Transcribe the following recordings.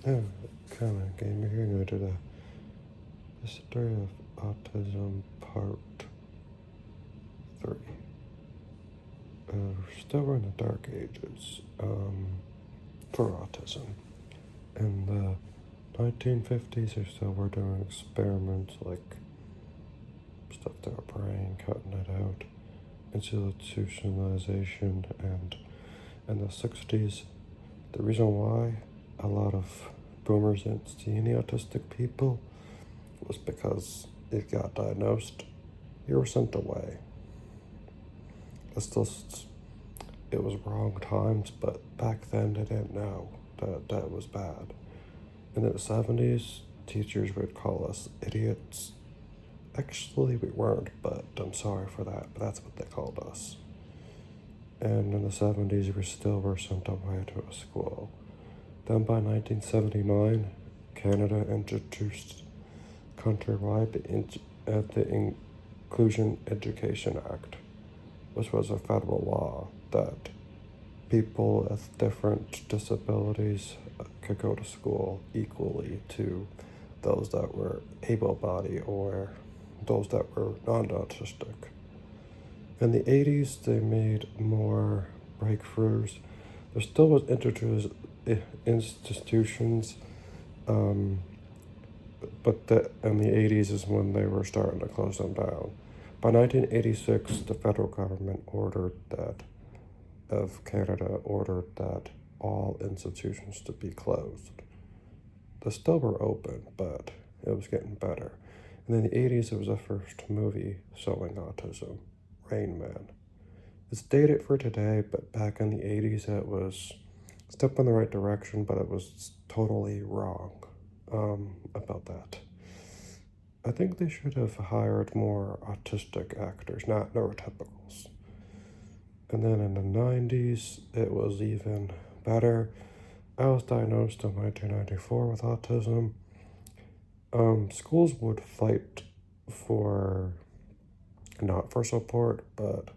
Yeah, kind of game here going to the history of autism part 3. Still in the dark ages for autism. In the 1950s or so, we're doing experiments like stuff to our brain, cutting it out, institutionalization, and in the 60s, the reason why a lot of boomers didn't see any autistic people was because it got diagnosed, you were sent away. It's just, it was wrong times, but back then they didn't know that that was bad. In the 70s, teachers would call us idiots. Actually, we weren't, but I'm sorry for that, but that's what they called us. And in the 70s, we still were sent away to a school. Then by 1979, Canada introduced countrywide the Inclusion Education Act, which was a federal law that people with different disabilities could go to school equally to those that were able-bodied or those that were non-autistic. In the 80s, they made more breakthroughs. There still was institutions, but in the 80s is when they were starting to close them down. By 1986, the federal government of Canada ordered that all institutions to be closed. They still were open, but it was getting better. And in the 80s, it was the first movie showing autism, Rain Man. It's dated for today, but back in the 80s, it was a step in the right direction, but it was totally wrong about that. I think they should have hired more autistic actors, not neurotypicals. And then in the 90s, it was even better. I was diagnosed in 1994 with autism. Schools would fight not for support, but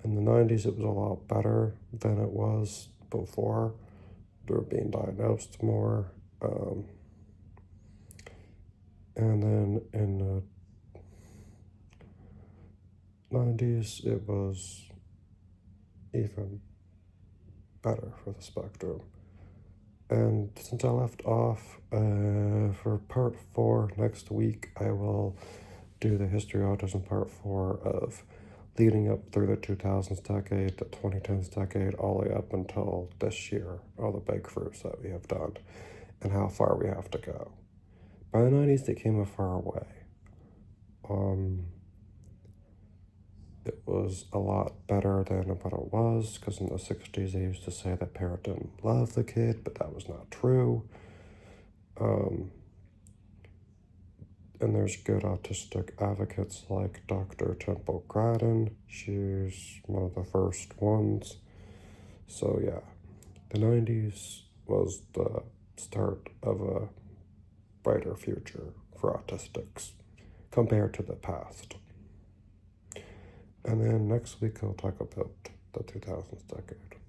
in the 90s, it was a lot better than it was before. They were being diagnosed more. And then in the 90s, it was even better for the spectrum. And since I left off, for part 4 next week, I will do the history of autism part 4 of leading up through the 2000s decade, the 2010s decade, all the way up until this year, all the breakthroughs that we have done, and how far we have to go. By the 90s, they came a far way. It was a lot better than what it was, because in the 60s, they used to say that parent didn't love the kid, but that was not true. And there's good autistic advocates like Dr. Temple Grandin. She's one of the first ones. So yeah, the 90s was the start of a brighter future for autistics compared to the past. And then next week I'll talk about the 2000s decade.